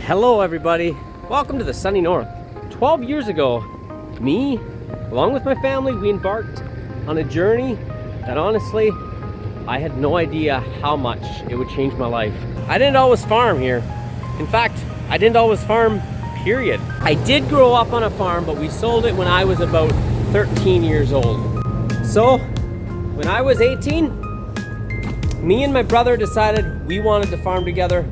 Hello everybody, welcome to the sunny north. 12 years ago, me, along with my family, we embarked on a journey that honestly, I had no idea how much it would change my life. I didn't always farm here. In fact, I didn't always farm, period. I did grow up on a farm, but we sold it when I was about 13 years old. So, when I was 18, me and my brother decided we wanted to farm together.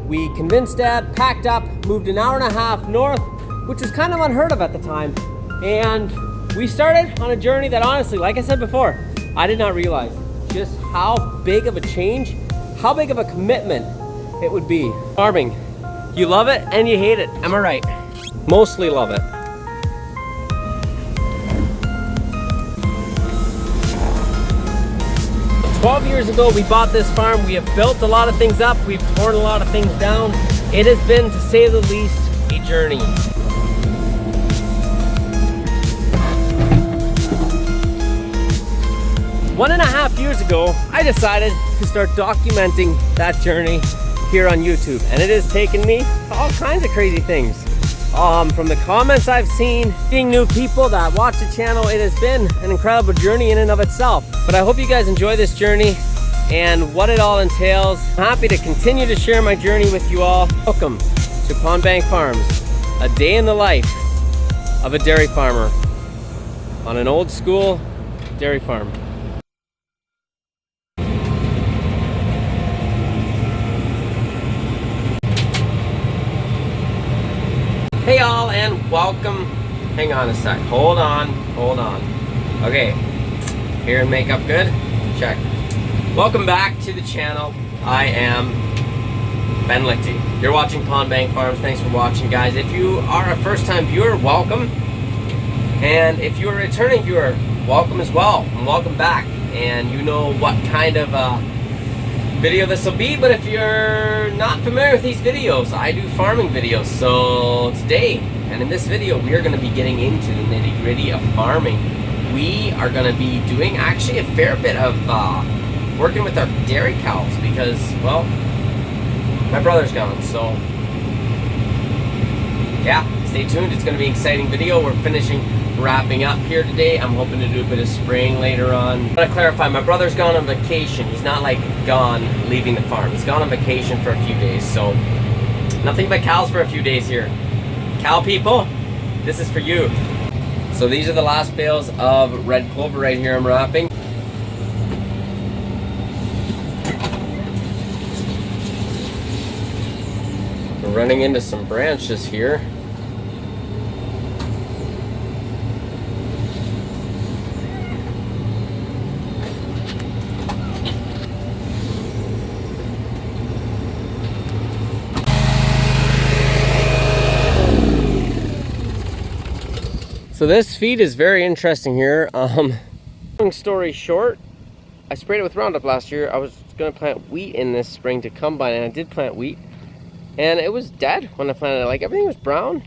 We convinced Dad, packed up, moved an hour and a half north, which was kind of unheard of at the time. And we started on a journey that honestly, like I said before, I did not realize just how big of a change, how big of a commitment it would be. Farming, you love it and you hate it, am I right? Mostly love it. "12 years ago, we bought this farm. We have built a lot of things up. We've torn a lot of things down. It has been, to say the least, a journey. One and a half years ago, I decided to start documenting that journey here on YouTube. And it has taken me to all kinds of crazy things. From the comments I've seen, seeing new people that watch the channel, it has been an incredible journey in and of itself. But I hope you guys enjoy this journey and what it all entails. I'm happy to continue to share my journey with you all. Welcome to Pond Bank Farms, a day in the life of a dairy farmer on an old school dairy farm. Hey y'all, and welcome. Hang on a sec, hold on. Okay, hair and makeup good? Check. Welcome back to the channel. I am Ben Lichty. You're watching Pond Bank Farms. Thanks for watching, guys. If you are a first-time viewer, welcome. And if you're a returning viewer, welcome as well, and welcome back. And you know what kind of video this will be, but if you're not familiar with these videos, I do farming videos. So today, and in this video, we are going to be getting into the nitty-gritty of farming. We are going to be doing actually a fair bit of working with our dairy cows because, well, my brother's gone. So yeah, stay tuned. It's going to be an exciting video. We're wrapping up here today. I'm hoping to do a bit of spraying later on. I want to clarify, my brother's gone on vacation. He's not like gone, leaving the farm. He's gone on vacation for a few days, so nothing but cows for a few days here. Cow people, this is for you. So these are the last bales of red clover right here I'm wrapping. We're running into some branches here. So this feed is very interesting here. Long story short, I sprayed it with Roundup last year. I was going to plant wheat in this spring to combine, and I did plant wheat. And it was dead when I planted it. Like, everything was brown.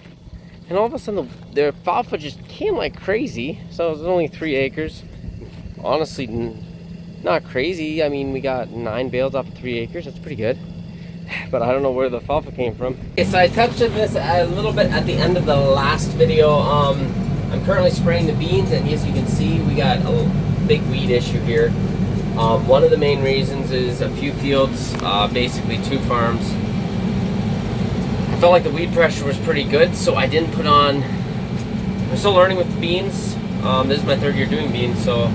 And all of a sudden, the alfalfa just came like crazy. So it was only 3 acres. Honestly, not crazy. I mean, we got 9 bales off of 3 acres. That's pretty good. But I don't know where the alfalfa came from. Okay, so I touched on this a little bit at the end of the last video. I'm currently spraying the beans, and as you can see, we got a big weed issue here. One of the main reasons is a few fields, basically 2 farms. I felt like the weed pressure was pretty good, so I didn't put on. I'm still learning with the beans. This is my 3rd year doing beans, so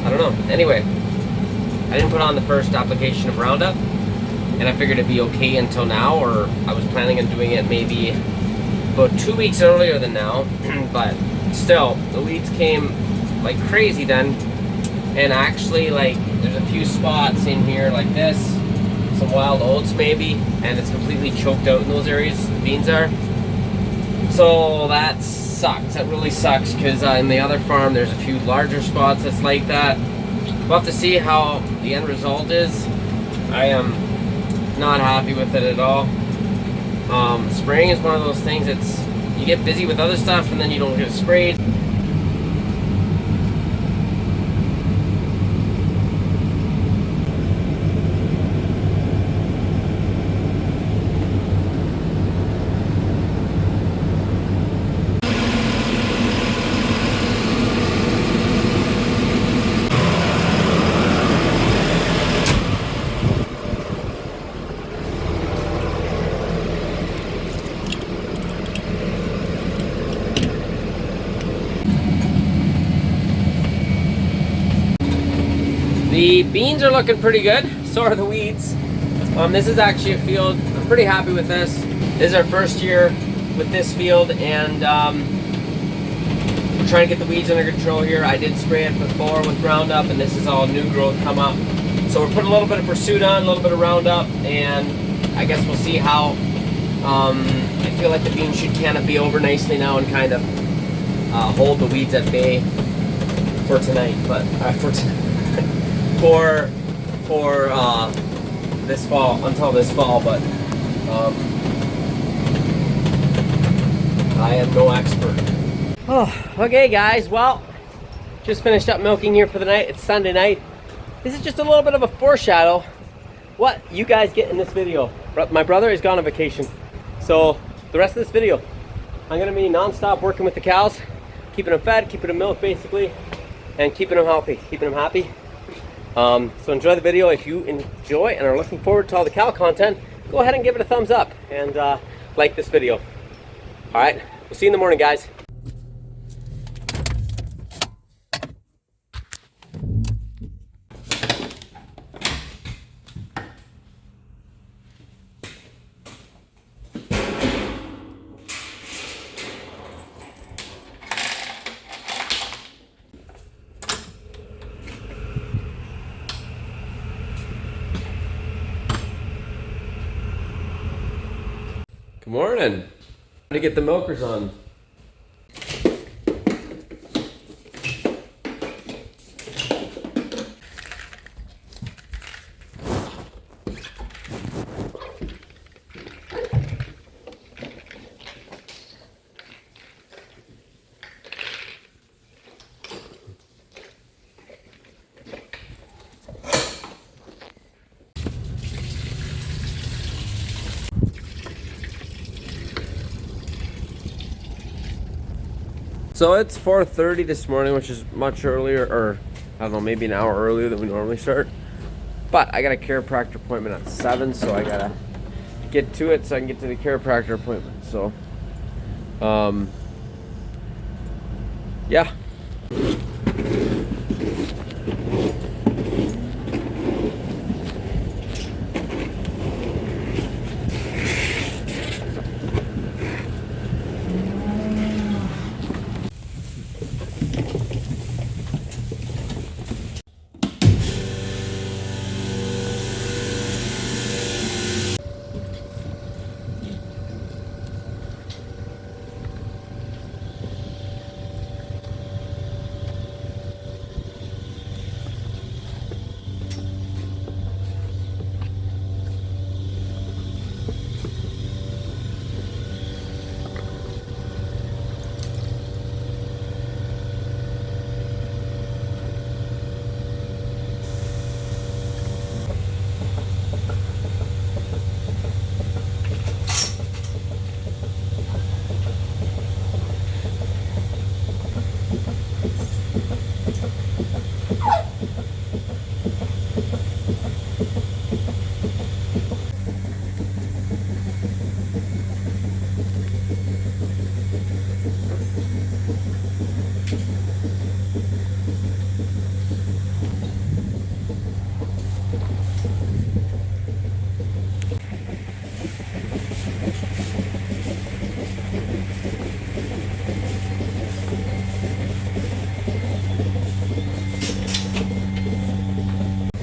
I don't know. Anyway, I didn't put on the first application of Roundup, and I figured it'd be okay until now, or I was planning on doing it maybe about 2 weeks earlier than now. But still, the weeds came like crazy then. And actually, like, there's a few spots in here like this, some wild oats maybe, and it's completely choked out in those areas the beans are. So that sucks. That really sucks, because in the other farm there's a few larger spots that's like that. We'll have to see how the end result is. I am not happy with it at all. Spraying is one of those things that's, you get busy with other stuff and then you don't get sprayed. The beans are looking pretty good, so are the weeds. This is actually a field, I'm pretty happy with this. This is our first year with this field, and we're trying to get the weeds under control here. I did spray it before with Roundup, and this is all new growth come up. So we're putting a little bit of Pursuit on, a little bit of Roundup, and I guess we'll see how. I feel like the beans should canopy over nicely now and kind of hold the weeds at bay for tonight, but for this fall, until this fall, but I am no expert. Oh, okay guys, well, just finished up milking here for the night. It's Sunday night. This is just a little bit of a foreshadow what you guys get in this video. My brother is gone on vacation, so the rest of this video, I'm gonna be non-stop working with the cows, keeping them fed, keeping them milked basically, and keeping them healthy, keeping them happy. So enjoy the video. If you enjoy and are looking forward to all the cow content, go ahead and give it a thumbs up and like this video. All right, we'll see you in the morning, guys. Good morning. To get the milkers on. So it's 4:30 this morning, which is much earlier, or I don't know, maybe an hour earlier than we normally start. But I got a chiropractor appointment at 7, so I gotta get to it so I can get to the chiropractor appointment. So, yeah.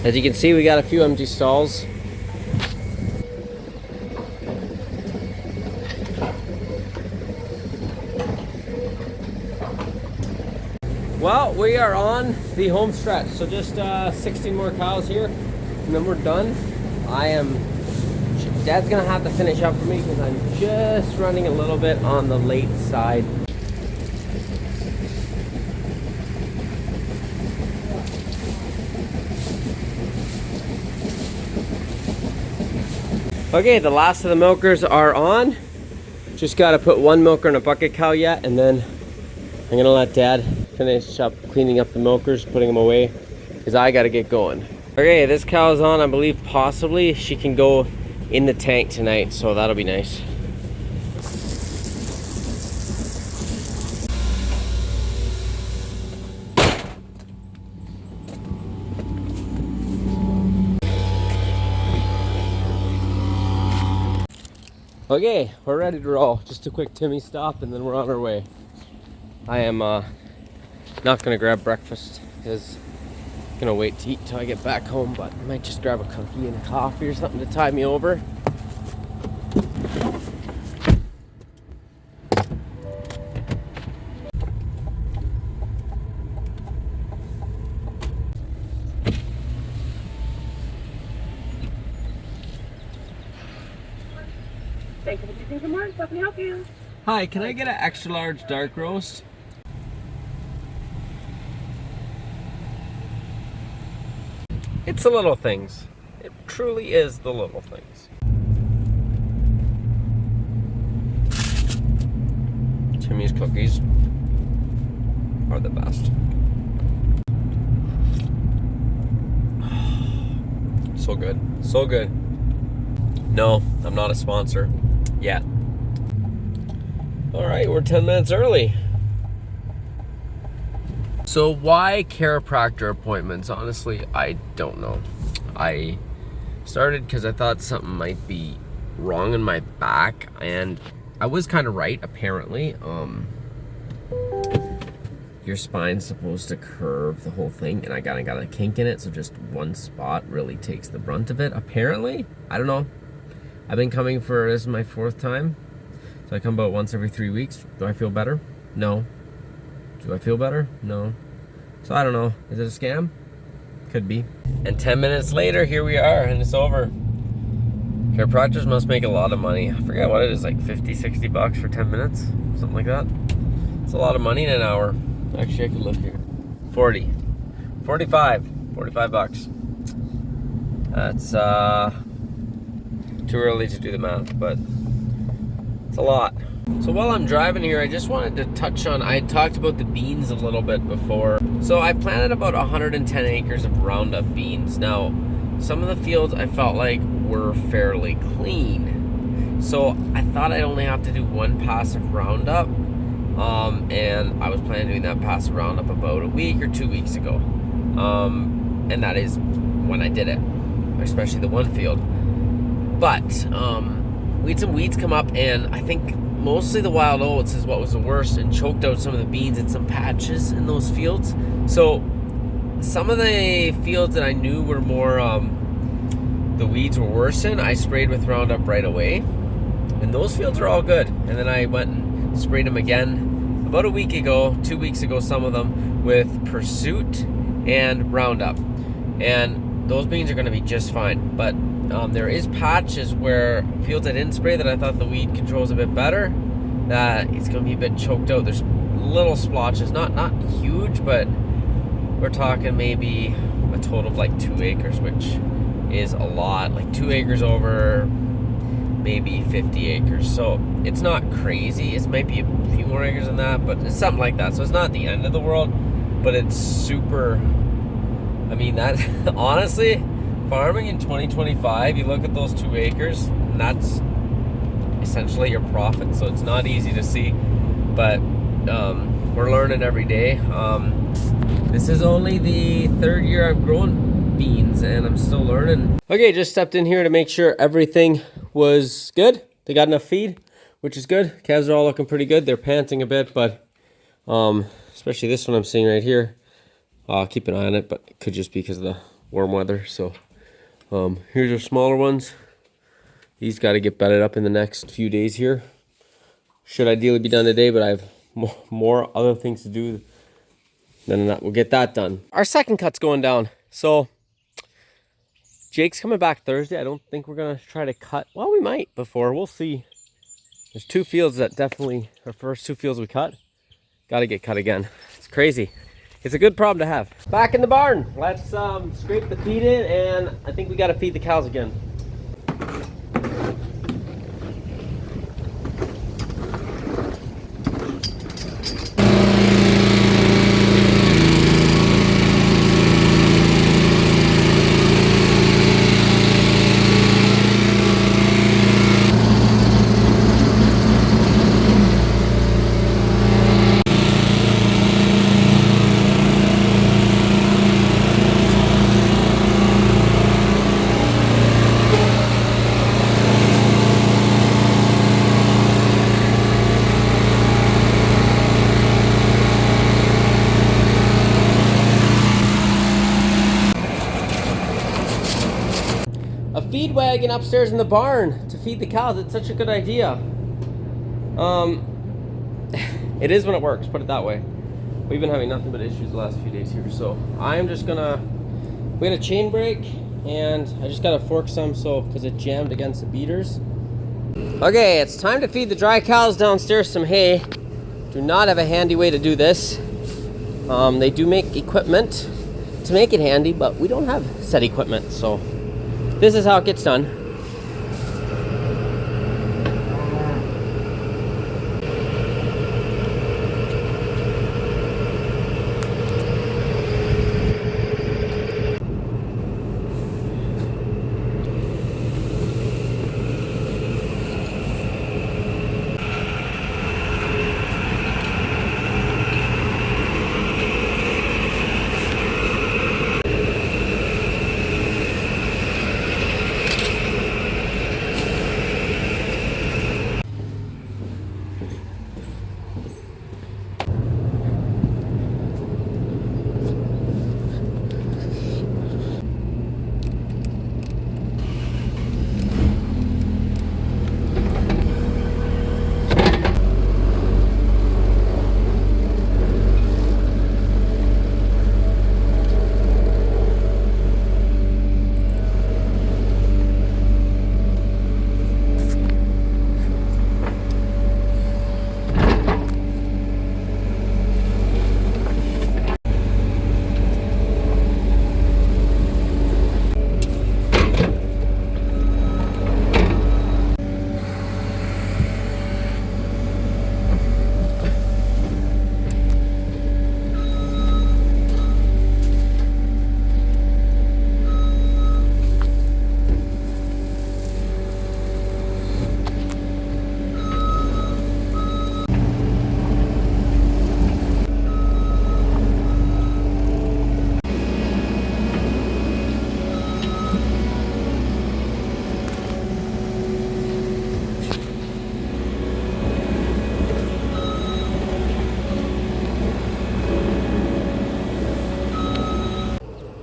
As you can see, we got a few empty stalls. Well, we are on the home stretch, so just 16 more cows here, and then we're done. Dad's gonna have to finish up for me because I'm just running a little bit on the late side. Okay, the last of the milkers are on. Just gotta put one milker in a bucket cow yet, and then I'm gonna let Dad finish up cleaning up the milkers, putting them away, because I gotta get going. Okay, this cow is on. I believe possibly she can go in the tank tonight, so that'll be nice. Okay, we're ready to roll. Just a quick Timmy stop and then we're on our way. I am not gonna grab breakfast because I'm gonna wait to eat till I get back home, but I might just grab a cookie and a coffee or something to tide me over. Thank you for choosing Good Morning. How can I help you? Hi, can I get an extra large dark roast? It's the little things. It truly is the little things. Timmy's cookies are the best. So good. So good. No, I'm not a sponsor yet. All right, we're 10 minutes early. So why chiropractor appointments? Honestly, I don't know. I started because I thought something might be wrong in my back, and I was kind of right, apparently. Your spine's supposed to curve the whole thing, and I got a kink in it, so just one spot really takes the brunt of it, apparently. I don't know. I've been coming for, this is my 4th time. So I come about once every 3 weeks. Do I feel better? No. Do I feel better? No. So I don't know. Is it a scam? Could be. And 10 minutes later, here we are, and it's over. Chiropractors must make a lot of money. I forget what it is, like 50, 60 bucks for 10 minutes? Something like that. It's a lot of money in an hour. Actually, I could look here. 40. 45 bucks. That's too early to do the math, but it's a lot. So while I'm driving here, I just wanted to touch on, I had talked about the beans a little bit before. So I planted about 110 acres of Roundup beans. Now, some of the fields I felt like were fairly clean. So I thought I'd only have to do one pass of Roundup. And I was planning on doing that pass of Roundup about a week or 2 weeks ago. And that is when I did it, especially the one field. But we had some weeds come up, and I think mostly the wild oats is what was the worst, and choked out some of the beans and some patches in those fields. So some of the fields that I knew were more, the weeds were worse in, I sprayed with Roundup right away. And those fields are all good. And then I went and sprayed them again about a week ago, 2 weeks ago, some of them, with Pursuit and Roundup. And those beans are going to be just fine. But there is patches where fields I didn't spray that I thought the weed control is a bit better, that it's going to be a bit choked out. There's little splotches, not huge, but we're talking maybe a total of like 2 acres, which is a lot. Like 2 acres over maybe 50 acres. So it's not crazy. It might be a few more acres than that, but it's something like that. So it's not the end of the world, but it's super, I mean, that honestly, farming in 2025, you look at those 2 acres, and that's essentially your profit. So it's not easy to see, but we're learning every day. This is only the 3rd year I've grown beans, and I'm still learning. Okay, just stepped in here to make sure everything was good. They got enough feed, which is good. Calves are all looking pretty good. They're panting a bit, but especially this one I'm seeing right here. I'll keep an eye on it, but it could just be because of the warm weather. So here's our smaller ones. These got to get bedded up in the next few days here. Should ideally be done today, but I have more other things to do than that. We'll get that done. Our second cut's going down. So Jake's coming back Thursday. I don't think we're going to try to cut. Well, we might before. We'll see. There's 2 fields that definitely, our first 2 fields we cut, got to get cut again. It's crazy. It's a good problem to have. Back in the barn. Let's scrape the feed in, and I think we got to feed the cows again. wagon upstairs in the barn to feed the cows. It's such a good idea. It is when it works, put it that way. We've been having nothing but issues the last few days here, so I'm just gonna, we had a chain break and I just gotta fork some because it jammed against the beaters. Okay, it's time to feed the dry cows downstairs some hay. Do not have a handy way to do this. They do make equipment to make it handy, but we don't have said equipment, so this is how it gets done.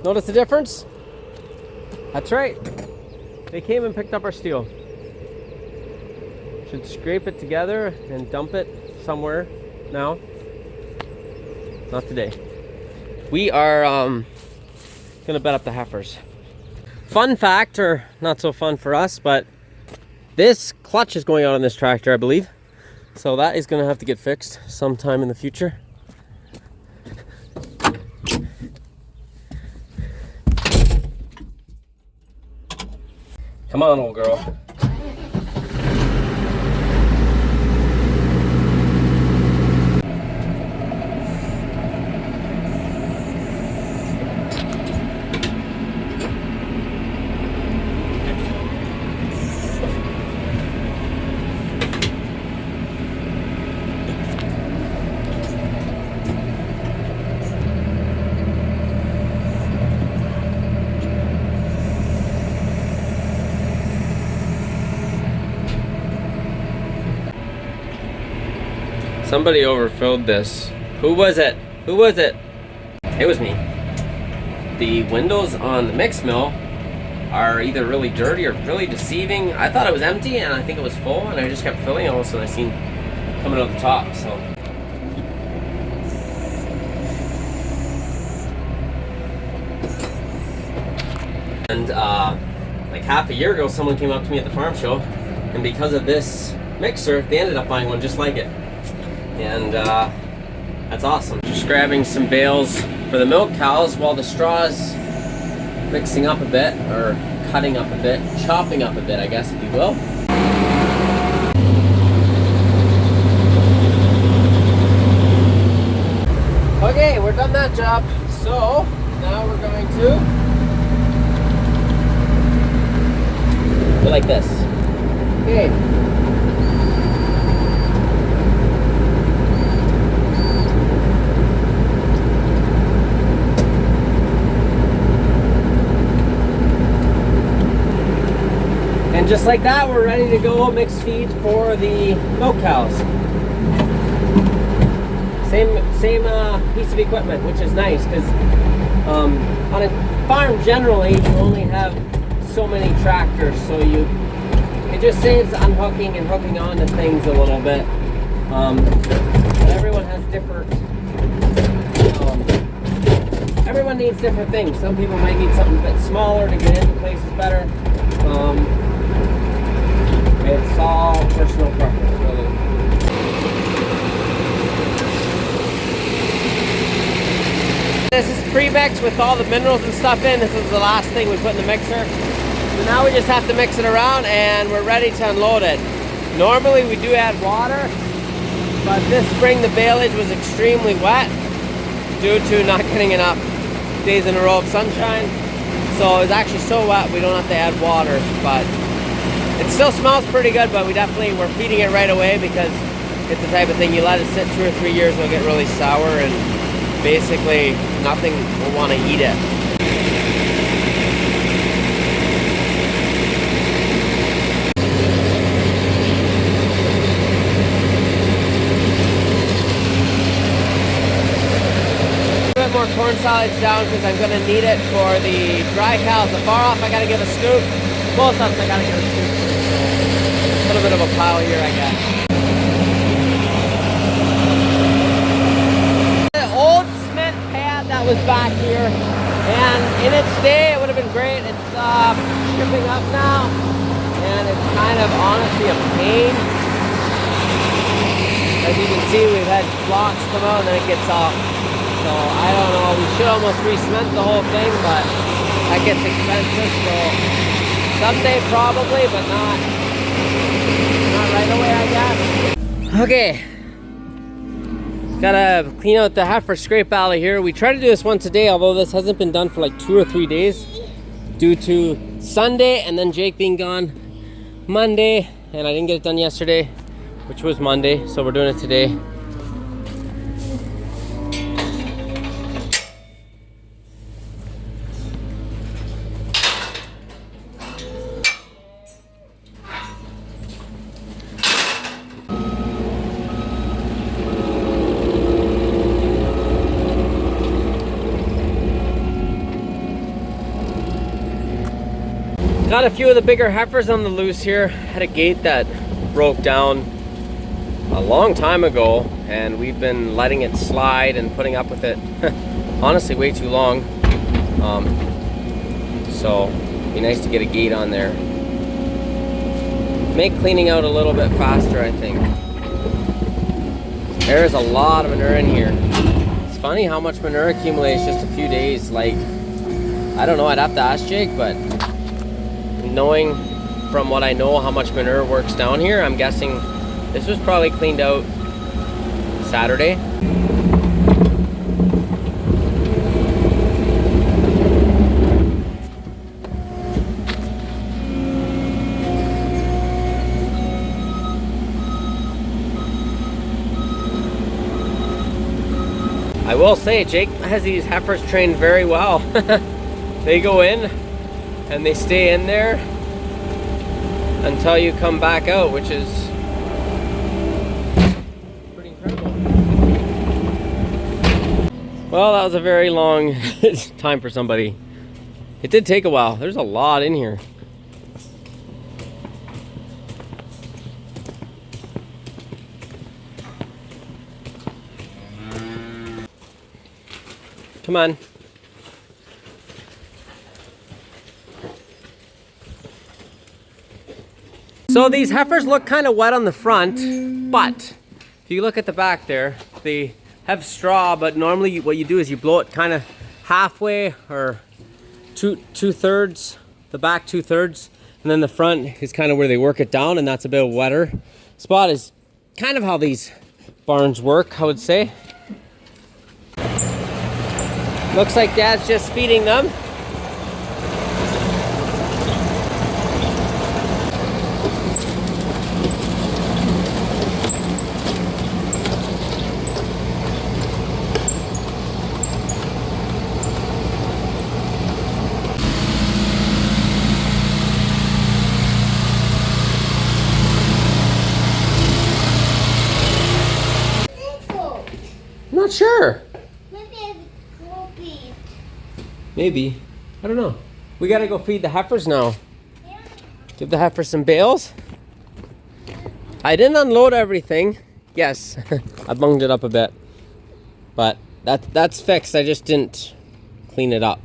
Notice the difference? That's right. They came and picked up our steel. Should scrape it together and dump it somewhere now. Not today. We are gonna bet up the heifers. Fun fact, or not so fun for us, but this clutch is going out on this tractor, I believe. So that is gonna have to get fixed sometime in the future. Come on, old girl. Somebody overfilled this. Who was it? Who was it? It was me. The windows on the mix mill are either really dirty or really deceiving. I thought it was empty and I think it was full and I just kept filling. All of a sudden I seen coming out the top. So and like half a year ago someone came up to me at the farm show, and because of this mixer they ended up buying one just like it. And that's awesome. Just grabbing some bales for the milk cows while the straw's mixing up a bit, or cutting up a bit, chopping up a bit, I guess, if you will. Okay, we're done that job. So now we're going to go like this. Okay. And just like that, we're ready to go mix feed for the milk cows. Same piece of equipment, which is nice because on a farm generally you only have so many tractors, so it just saves unhooking and hooking onto things a little bit. But everyone has different, everyone needs different things. Some people might need something a bit smaller to get into places better. It's all personal preference, really. This is pre-mixed with all the minerals and stuff in. This is the last thing we put in the mixer. So now we just have to mix it around and we're ready to unload it. Normally we do add water, but this spring the baleage was extremely wet due to not getting enough days in a row of sunshine. So it's actually so wet we don't have to add water, but it still smells pretty good. But we're feeding it right away because it's the type of thing you let it sit 2 or 3 years, it'll get really sour and basically nothing will want to eat it. More corn solids down because I'm going to need it for the dry cows. The far off I got to give a scoop. Both of them I got to give a scoop. So a little bit of a pile here, I guess. The old cement pad that was back here, and in its day it would have been great. It's stripping up now, and it's kind of honestly a pain. As you can see, we've had blocks come out and then it gets off. So I don't know, we should almost re-cement the whole thing, but that gets expensive, so someday probably, but not right away, I guess. Okay, gotta clean out the heifer scrape alley here. We tried to do this once a day, although this hasn't been done for like 2 or 3 days due to Sunday and then Jake being gone Monday, and I didn't get it done yesterday, which was Monday, so we're doing it today. Got a few of the bigger heifers on the loose here. Had a gate that broke down a long time ago and we've been letting it slide and putting up with it honestly way too long. So it'd be nice to get a gate on there. Make cleaning out a little bit faster, I think. There is a lot of manure in here. It's funny how much manure accumulates just a few days. Like, I don't know, I'd have to ask Jake, but knowing from what I know how much manure works down here, I'm guessing this was probably cleaned out Saturday. I will say Jake has these heifers trained very well. They go in and they stay in there until you come back out, which is pretty incredible. Well, that was a very long time for somebody. It did take a while. There's a lot in here. Come on. So these heifers look kind of wet on the front, but if you look at the back there, they have straw, but normally what you do is you blow it kind of halfway or two-thirds, the back 2/3, and then the front is kind of where they work it down, and that's a bit wetter spot. Is kind of how these barns work, I would say. Looks like Dad's just feeding them. I'm not sure. Maybe it's coffee. Maybe. I don't know. We gotta go feed the heifers now. Give the heifers some bales. I didn't unload everything. Yes, I bunged it up a bit. But that's fixed. I just didn't clean it up.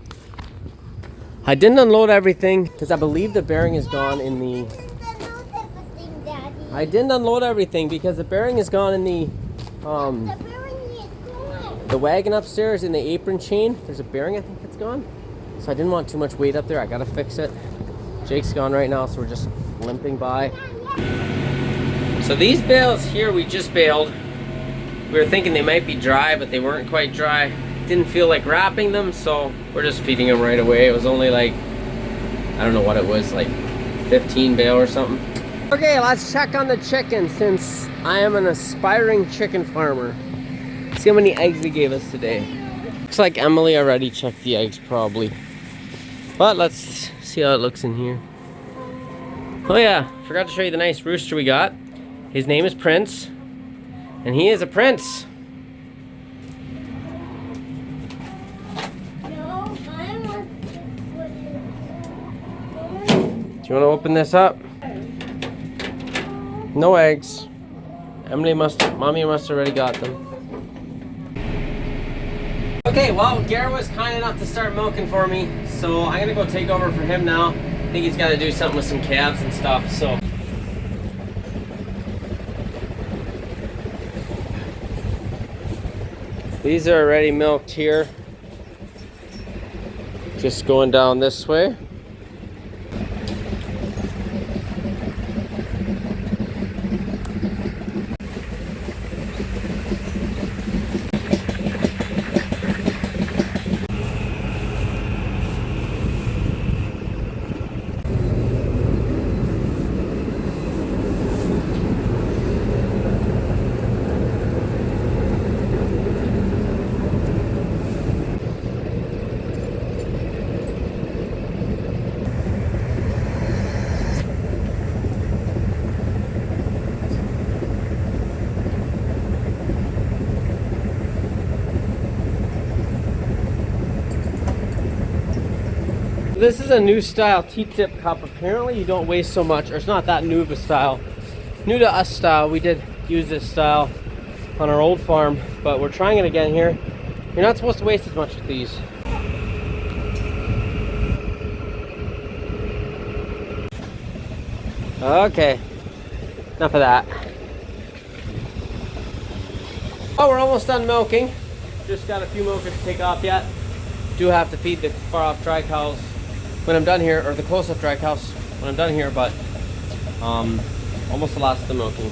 I didn't unload everything because I believe the bearing is gone in the... I didn't unload everything because the bearing is gone in the wagon upstairs in the apron chain. There's a bearing, I think, that's gone. So I didn't want too much weight up there. I gotta fix it. Jake's gone right now, so we're just limping by. So these bales here we just baled. We were thinking they might be dry, but they weren't quite dry. Didn't feel like wrapping them, so we're just feeding them right away. It was only like, I don't know what it was, like 15 bale or something. Okay, let's check on the chicken since I am an aspiring chicken farmer. See how many eggs they gave us today. Looks like Emily already checked the eggs probably. But let's see how it looks in here. Oh yeah, forgot to show you the nice rooster we got. His name is Prince, and he is a prince. Do you want to open this up? No eggs. Mommy must have already got them. Okay, well, Gare was kind enough to start milking for me, so I'm gonna go take over for him now. I think he's got to do something with some calves and stuff, so. These are already milked here. Just going down this way. This is a new style T-tip cup. Apparently you don't weigh so much, or it's not that new of a style. New to us style. We did use this style on our old farm, but we're trying it again here. You're not supposed to waste as much with these. Okay, enough of that. Oh, we're almost done milking. Just got a few milkers to take off yet. Do have to feed the far off dry cows when I'm done here, or the close up dry cows when I'm done here, but almost the last of the milking.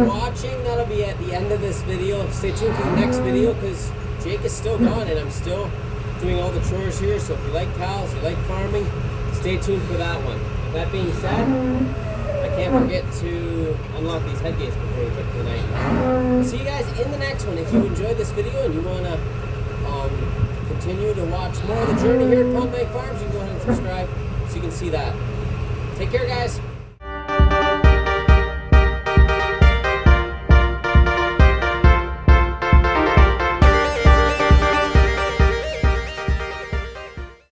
for watching. That'll be at the end of this video. Stay tuned for the next video because Jake is still gone and I'm still doing all the chores here. So if you like cows, you like farming, stay tuned for that one. With that being said, I can't forget to unlock these head gates before we quit tonight. See you guys in the next one. If you enjoyed this video and you want to continue to watch more of the journey here at Pond Bank Farms, you can go ahead and subscribe so you can see that. Take care, guys.